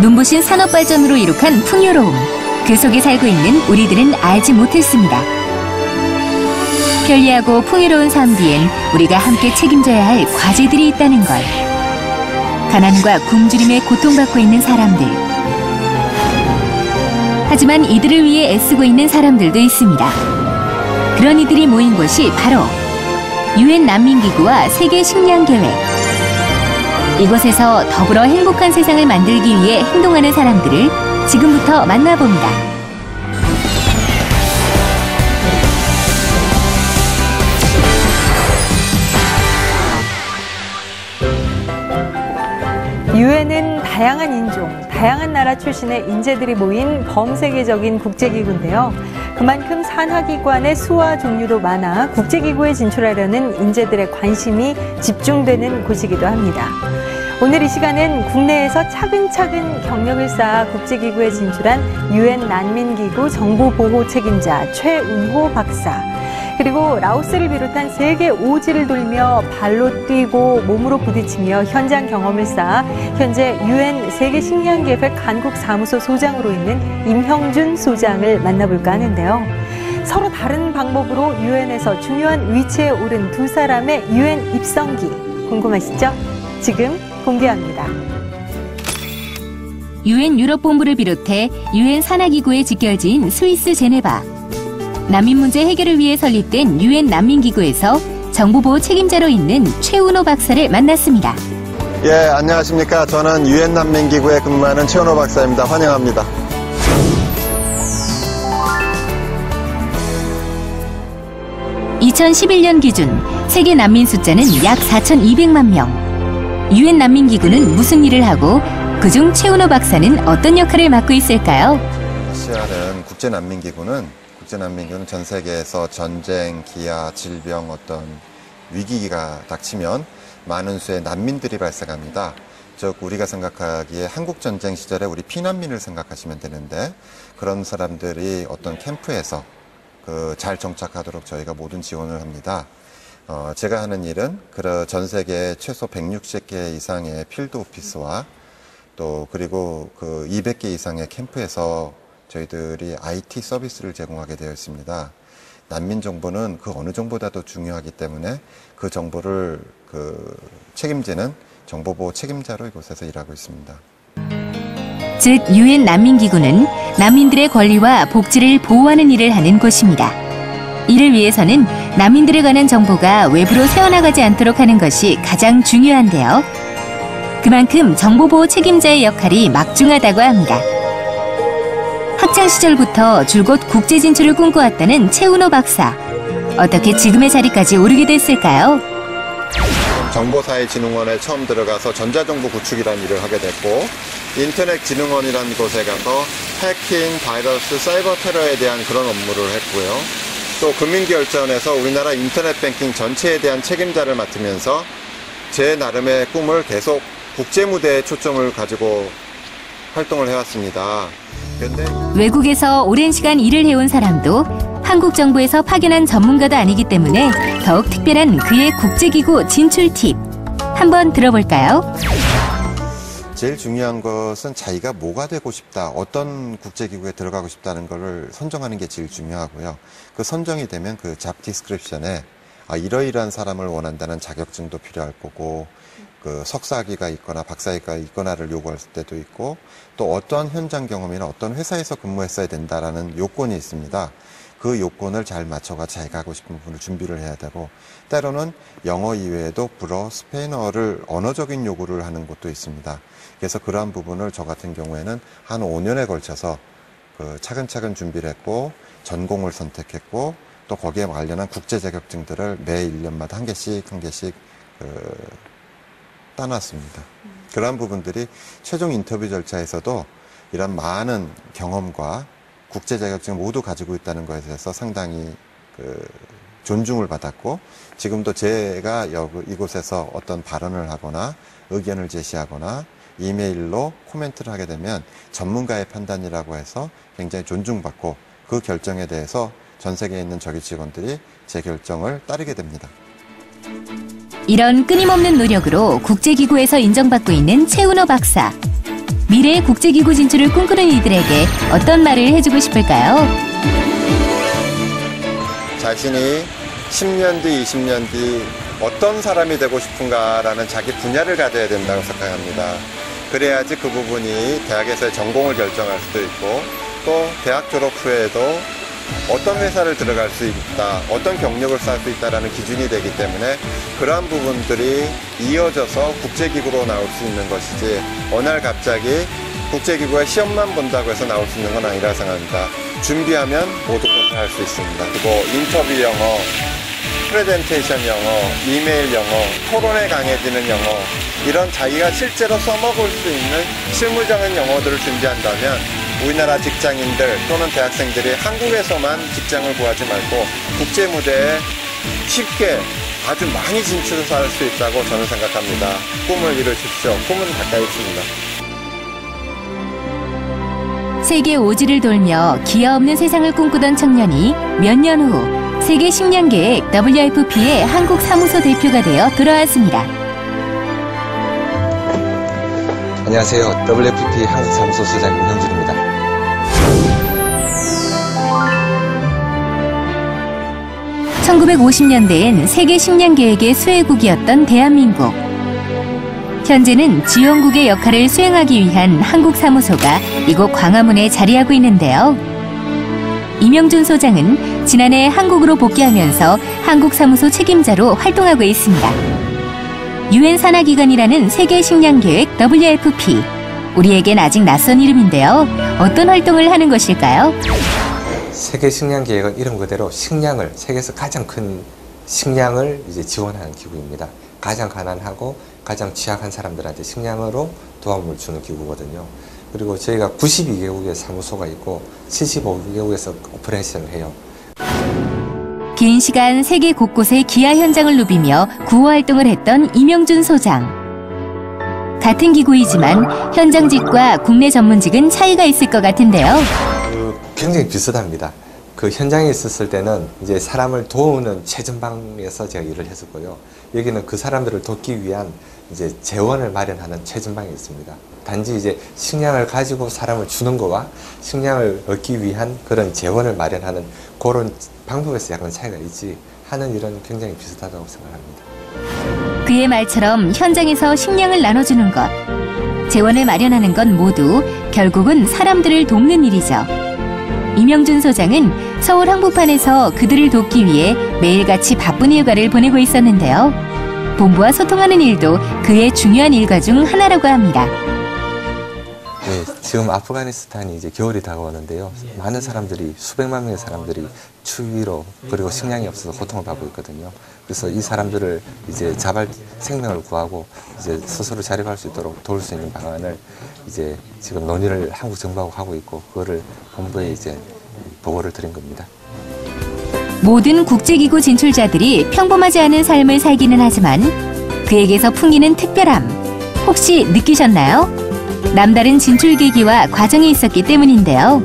눈부신 산업발전으로 이룩한 풍요로움. 그 속에 살고 있는 우리들은 알지 못했습니다. 편리하고 풍요로운 삶 뒤엔 우리가 함께 책임져야 할 과제들이 있다는 걸. 가난과 굶주림에 고통받고 있는 사람들. 하지만 이들을 위해 애쓰고 있는 사람들도 있습니다. 그런 이들이 모인 곳이 바로 유엔 난민기구와 세계식량계획. 이곳에서 더불어 행복한 세상을 만들기 위해 행동하는 사람들을 지금부터 만나봅니다. 유엔은 다양한 인종, 다양한 나라 출신의 인재들이 모인 범세계적인 국제기구인데요. 그만큼 산하기관의 수와 종류도 많아 국제기구에 진출하려는 인재들의 관심이 집중되는 곳이기도 합니다. 오늘 이 시간은 국내에서 차근차근 경력을 쌓아 국제기구에 진출한 유엔 난민기구 정보보호 책임자 최운호 박사, 그리고 라오스를 비롯한 세계 5지를 돌며 발로 뛰고 몸으로 부딪히며 현장 경험을 쌓아 현재 유엔 세계식량계획 한국사무소 소장으로 있는 임형준 소장을 만나볼까 하는데요. 서로 다른 방법으로 유엔에서 중요한 위치에 오른 두 사람의 유엔 입성기 궁금하시죠? 지금 공개합니다. 유엔 유럽본부를 비롯해 유엔 산하기구에 직결지인 스위스 제네바. 난민 문제 해결을 위해 설립된 유엔 난민기구에서 정보보호 책임자로 있는 최운호 박사를 만났습니다. 예, 안녕하십니까. 저는 유엔 난민기구에 근무하는 최운호 박사입니다. 환영합니다. (2011년) 기준 세계 난민 숫자는 약 4,200만 명. 유엔 난민기구는 무슨 일을 하고 그중 최운호 박사는 어떤 역할을 맡고 있을까요? 국제난민기구는 전 세계에서 전쟁, 기아, 질병, 어떤 위기가 닥치면 많은 수의 난민들이 발생합니다. 즉 우리가 생각하기에 한국전쟁 시절에 우리 피난민을 생각하시면 되는데, 그런 사람들이 어떤 캠프에서 잘 정착하도록 저희가 모든 지원을 합니다. 제가 하는 일은 전 세계 최소 160개 이상의 필드 오피스와 또 그리고 200개 이상의 캠프에서 저희들이 IT 서비스를 제공하게 되어 있습니다. 난민 정보는 그 어느 정보보다도 중요하기 때문에 그 정보를 책임지는 정보보호 책임자로 이곳에서 일하고 있습니다. 즉 유엔 난민기구는 난민들의 권리와 복지를 보호하는 일을 하는 곳입니다. 이를 위해서는 난민들에 관한 정보가 외부로 새어나가지 않도록 하는 것이 가장 중요한데요. 그만큼 정보보호 책임자의 역할이 막중하다고 합니다. 학창 시절부터 줄곧 국제 진출을 꿈꿔왔다는 최운호 박사. 어떻게 지금의 자리까지 오르게 됐을까요? 정보사회진흥원에 처음 들어가서 전자정보 구축이라는 일을 하게 됐고, 인터넷진흥원이라는 곳에 가서 해킹, 바이러스, 사이버 테러에 대한 그런 업무를 했고요. 또 금융기열자원에서 우리나라 인터넷 뱅킹 전체에 대한 책임자를 맡으면서 제 나름의 꿈을 계속 국제무대에 초점을 가지고 활동을 해왔습니다. 그런데 외국에서 오랜 시간 일을 해온 사람도 한국 정부에서 파견한 전문가도 아니기 때문에 더욱 특별한 그의 국제기구 진출 팁. 한번 들어볼까요? 제일 중요한 것은 자기가 뭐가 되고 싶다, 어떤 국제기구에 들어가고 싶다는 것을 선정하는 게 제일 중요하고요. 그 선정이 되면 그 잡 디스크립션에 이러이러한 사람을 원한다는 자격증도 필요할 거고, 석사학위가 있거나 박사학위가 있거나를 요구할 때도 있고, 또 어떠한 현장 경험이나 어떤 회사에서 근무했어야 된다라는 요건이 있습니다. 그 요건을 잘 맞춰가 자기가 하고 싶은 부분을 준비를 해야 되고, 때로는 영어 이외에도 불어, 스페인어를 언어적인 요구를 하는 곳도 있습니다. 그래서 그러한 부분을 저 같은 경우에는 한 5년에 걸쳐서 차근차근 준비를 했고, 전공을 선택했고, 또 거기에 관련한 국제 자격증들을 매 1년마다 한 개씩 따놨습니다. 그러한 부분들이 최종 인터뷰 절차에서도 이런 많은 경험과 국제 자격증을 모두 가지고 있다는 것에 대해서 상당히 존중을 받았고, 지금도 제가 이곳에서 어떤 발언을 하거나 의견을 제시하거나 이메일로 코멘트를 하게 되면 전문가의 판단이라고 해서 굉장히 존중받고, 그 결정에 대해서 전 세계에 있는 저기 직원들이 제 결정을 따르게 됩니다. 이런 끊임없는 노력으로 국제기구에서 인정받고 있는 최운호 박사. 미래의 국제기구 진출을 꿈꾸는 이들에게 어떤 말을 해주고 싶을까요? 자신이 10년 뒤, 20년 뒤 어떤 사람이 되고 싶은가라는 자기 분야를 가져야 된다고 생각합니다. 그래야지 그 부분이 대학에서의 전공을 결정할 수도 있고 또 대학 졸업 후에도 어떤 회사를 들어갈 수 있다, 어떤 경력을 쌓을 수 있다라는 기준이 되기 때문에 그러한 부분들이 이어져서 국제기구로 나올 수 있는 것이지 어느 날 갑자기 국제기구의 시험만 본다고 해서 나올 수 있는 건 아니라 생각합니다. 준비하면 모든 것을 할 수 있습니다. 그리고 인터뷰 영어, 프레젠테이션 영어, 이메일 영어, 토론에 강해지는 영어 이런 자기가 실제로 써먹을 수 있는 실무적인 영어들을 준비한다면 우리나라 직장인들 또는 대학생들이 한국에서만 직장을 구하지 말고 국제 무대에 쉽게 아주 많이 진출할 수 있다고 저는 생각합니다. 꿈을 이루십시오. 꿈은 가까이 있습니다. 세계 오지를 돌며 기아 없는 세상을 꿈꾸던 청년이 몇 년 후 세계 식량계획 WFP의 한국 사무소 대표가 되어 돌아왔습니다. 안녕하세요. WFP 한국 사무소 소장 임형준입니다. (1950년대엔) 세계 식량계획의 수혜국이었던 대한민국. 현재는 지원국의 역할을 수행하기 위한 한국 사무소가 이곳 광화문에 자리하고 있는데요. 임형준 소장은 지난해 한국으로 복귀하면서 한국 사무소 책임자로 활동하고 있습니다. 유엔 산하기관이라는 세계 식량계획 WFP. 우리에겐 아직 낯선 이름인데요. 어떤 활동을 하는 것일까요? 세계 식량계획은 이름 그대로 식량을, 세계에서 가장 큰 식량을 이제 지원하는 기구입니다. 가장 가난하고 가장 취약한 사람들한테 식량으로 도움을 주는 기구거든요. 그리고 저희가 92개국의 사무소가 있고 75개국에서 오퍼레이션을 해요. 긴 시간 세계 곳곳의 기아 현장을 누비며 구호 활동을 했던 임형준 소장. 같은 기구이지만 현장직과 국내 전문직은 차이가 있을 것 같은데요. 굉장히 비슷합니다. 그 현장에 있었을 때는 이제 사람을 도우는 최전방에서 제가 일을 했었고요. 여기는 그 사람들을 돕기 위한 이제 재원을 마련하는 최전방에 있습니다. 단지 이제 식량을 가지고 사람을 주는 거와 식량을 얻기 위한 그런 재원을 마련하는 그런 방법에서 약간 차이가 있지 하는 일은 굉장히 비슷하다고 생각합니다. 그의 말처럼 현장에서 식량을 나눠주는 것, 재원을 마련하는 건 모두 결국은 사람들을 돕는 일이죠. 임형준 소장은 서울 한복판에서 그들을 돕기 위해 매일같이 바쁜 일과를 보내고 있었는데요. 본부와 소통하는 일도 그의 중요한 일과 중 하나라고 합니다. 네, 지금 아프가니스탄이 이제 겨울이 다가오는데요. 많은 사람들이, 수백만 명의 사람들이 추위로 그리고 식량이 없어서 고통을 받고 있거든요. 그래서 이 사람들을 이제 자발 생명을 구하고 이제 스스로 자립할 수 있도록 도울 수 있는 방안을 이제 지금 논의를 한국 정부하고 하고 있고 그거를 본부에 이제 보고를 드린 겁니다. 모든 국제기구 진출자들이 평범하지 않은 삶을 살기는 하지만 그에게서 풍기는 특별함 혹시 느끼셨나요? 남다른 진출 계기와 과정이 있었기 때문인데요.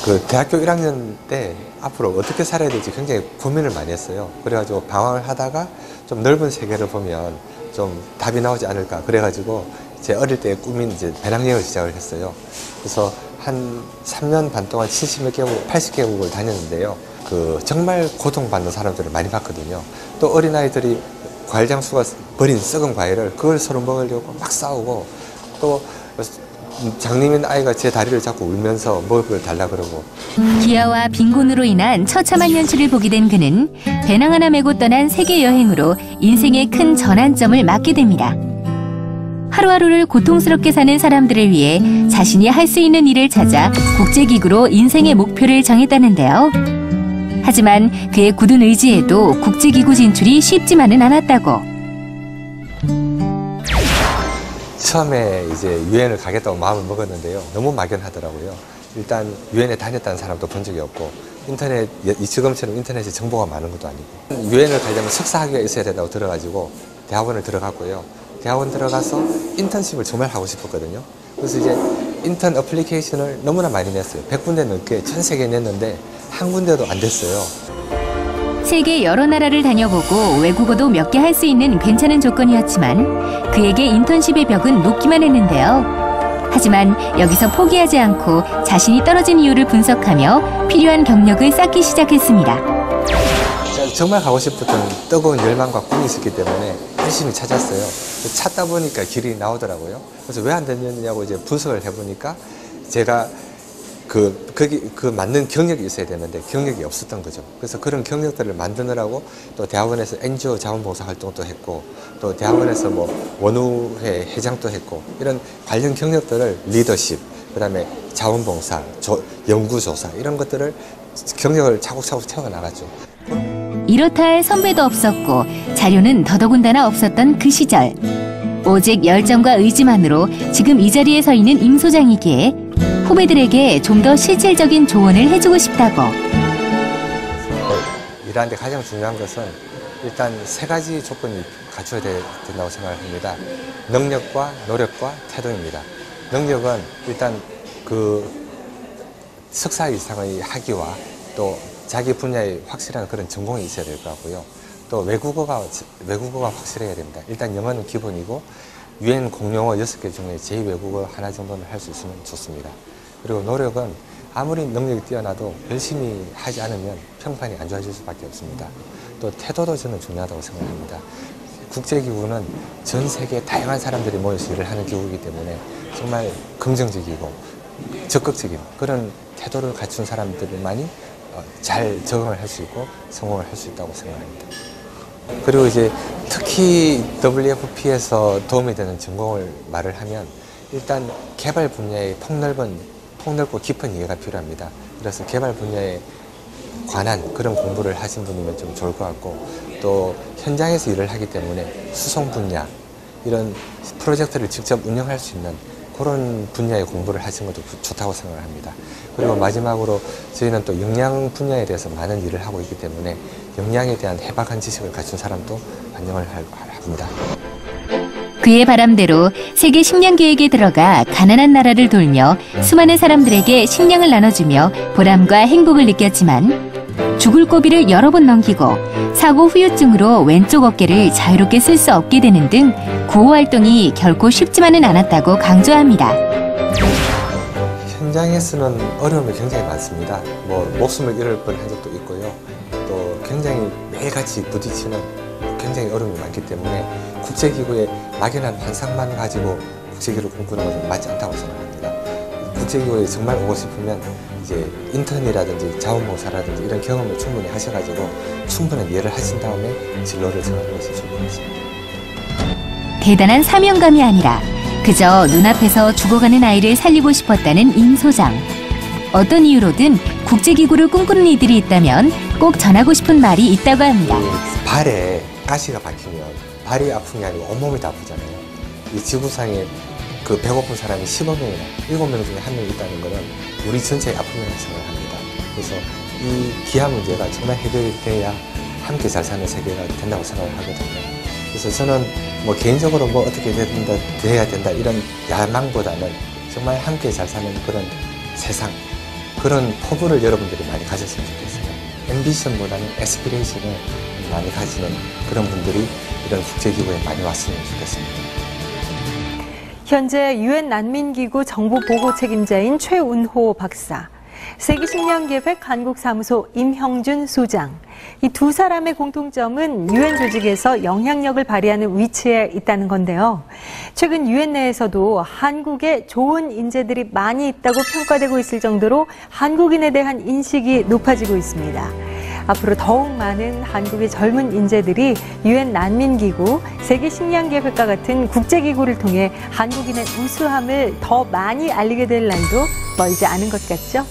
그 대학교 1학년 때 앞으로 어떻게 살아야 될지 굉장히 고민을 많이 했어요. 그래가지고 방황을 하다가 좀 넓은 세계를 보면 좀 답이 나오지 않을까. 그래가지고 제 어릴 때의 꿈인 이제 배낭여행을 시작을 했어요. 그래서 한 3년 반 동안 70몇 개국, 80개국을 다녔는데요. 그 정말 고통받는 사람들을 많이 봤거든요. 또 어린아이들이 과일 장수가 버린 썩은 과일을 그걸 서로 먹으려고 막 싸우고 또 장님인 아이가 제 다리를 잡고 울면서 먹을 걸 달라 그러고. 기아와 빈곤으로 인한 처참한 현실을 보게 된 그는 배낭 하나 메고 떠난 세계 여행으로 인생의 큰 전환점을 맞게 됩니다. 하루하루를 고통스럽게 사는 사람들을 위해 자신이 할 수 있는 일을 찾아 국제기구로 인생의 목표를 정했다는데요. 하지만 그의 굳은 의지에도 국제기구 진출이 쉽지만은 않았다고. 처음에 이제 유엔을 가겠다고 마음을 먹었는데요. 너무 막연하더라고요. 일단 유엔에 다녔다는 사람도 본 적이 없고 인터넷, 지금처럼 인터넷에 정보가 많은 것도 아니고 유엔을 가려면 석사 학위가 있어야 된다고 들어가지고 대학원을 들어갔고요. 대학원 들어가서 인턴십을 정말 하고 싶었거든요. 그래서 이제 인턴 어플리케이션을 너무나 많이 냈어요. 100군데 넘게 전 세계에 냈는데 한 군데도 안 됐어요. 세계 여러 나라를 다녀보고 외국어도 몇 개 할 수 있는 괜찮은 조건이었지만 그에게 인턴십의 벽은 높기만 했는데요. 하지만 여기서 포기하지 않고 자신이 떨어진 이유를 분석하며 필요한 경력을 쌓기 시작했습니다. 정말 가고 싶었던 뜨거운 열망과 꿈이 있었기 때문에 열심히 찾았어요. 찾다 보니까 길이 나오더라고요. 그래서 왜 안 됐느냐고 이제 분석을 해보니까 제가 그 맞는 경력이 있어야 되는데 경력이 없었던 거죠. 그래서 그런 경력들을 만드느라고 또 대학원에서 NGO 자원봉사 활동도 했고 또 대학원에서 뭐 원우회 회장도 했고 이런 관련 경력들을 리더십, 그다음에 자원봉사, 연구조사 이런 것들을 경력을 차곡차곡 채워나갔죠. 이렇다 할 선배도 없었고 자료는 더더군다나 없었던 그 시절. 오직 열정과 의지만으로 지금 이 자리에 서 있는 임 소장이기에 후배들에게 좀 더 실질적인 조언을 해주고 싶다고. 일하는데 가장 중요한 것은 일단 3가지 조건이 갖춰야 된다고 생각을 합니다. 능력과 노력과 태도입니다. 능력은 일단 그 석사 이상의 학위와 또 자기 분야에 확실한 그런 전공이 있어야 될 것 같고요. 또 외국어가 확실해야 됩니다. 일단 영어는 기본이고 UN 공용어 6개 중에 제2외국어 하나 정도는 할 수 있으면 좋습니다. 그리고 노력은 아무리 능력이 뛰어나도 열심히 하지 않으면 평판이 안 좋아질 수밖에 없습니다. 또 태도도 저는 중요하다고 생각합니다. 국제기구는 전 세계 다양한 사람들이 모여서 일을 하는 기구이기 때문에 정말 긍정적이고 적극적인 그런 태도를 갖춘 사람들만이 잘 적응을 할 수 있고 성공을 할 수 있다고 생각합니다. 그리고 이제 특히 WFP에서 도움이 되는 전공을 말을 하면 일단 개발 분야에 폭넓고 깊은 이해가 필요합니다. 그래서 개발 분야에 관한 그런 공부를 하신 분이면 좀 좋을 것 같고 또 현장에서 일을 하기 때문에 수송 분야 이런 프로젝트를 직접 운영할 수 있는 그런 분야의 공부를 하신 것도 좋다고 생각을 합니다. 그리고 마지막으로 저희는 또 영양 분야에 대해서 많은 일을 하고 있기 때문에 영양에 대한 해박한 지식을 갖춘 사람도 반영을 합니다. 그의 바람대로 세계 식량 계획에 들어가 가난한 나라를 돌며 수많은 사람들에게 식량을 나눠주며 보람과 행복을 느꼈지만 죽을 고비를 여러 번 넘기고 사고 후유증으로 왼쪽 어깨를 자유롭게 쓸 수 없게 되는 등 구호 활동이 결코 쉽지만은 않았다고 강조합니다. 현장에서는 어려움이 굉장히 많습니다. 뭐 목숨을 잃을 뻔한 적도 있고요. 또 굉장히 매일같이 부딪히는 굉장히 어려움이 많기 때문에 국제기구의 막연한 환상만 가지고 국제기구를 꿈꾸는 것은 맞지 않다고 생각합니다. 국제기구에 정말 오고 싶으면 이제 인턴이라든지 자원봉사라든지 이런 경험을 충분히 하셔가지고 충분한 이해를 하신 다음에 진로를 정하는 것이 좋을 것 같습니다. 대단한 사명감이 아니라 그저 눈앞에서 죽어가는 아이를 살리고 싶었다는 임 소장. 어떤 이유로든 국제기구를 꿈꾸는 이들이 있다면 꼭 전하고 싶은 말이 있다고 합니다. 발에 가시가 박히면 발이 아픈 게 아니고 온몸이 다 아프잖아요. 이 지구상에 그 배고픈 사람이 15명이나 7명 중에 1명 있다는 것은 우리 전체의 아픔이라고 생각합니다. 그래서 이 기아 문제가 정말 해결돼야 함께 잘 사는 세계가 된다고 생각을 하거든요. 그래서 저는 뭐 개인적으로 뭐 어떻게 돼야 된다 이런 야망보다는 정말 함께 잘 사는 그런 세상, 그런 포부를 여러분들이 많이 가졌으면 좋겠어요. 앰비션보다는 에스피레이션을 많이 가지는 그런 분들이 이런 국제기구에 많이 왔으면 좋겠습니다. 현재 UN 난민기구 정보보고 책임자인 최운호 박사, 세계식량계획 한국사무소 임형준 소장. 이 두 사람의 공통점은 UN 조직에서 영향력을 발휘하는 위치에 있다는 건데요. 최근 UN 내에서도 한국에 좋은 인재들이 많이 있다고 평가되고 있을 정도로 한국인에 대한 인식이 높아지고 있습니다. 앞으로 더욱 많은 한국의 젊은 인재들이 UN 난민기구, 세계식량계획과 같은 국제기구를 통해 한국인의 우수함을 더 많이 알리게 될 날도 멀지 않은 것 같죠?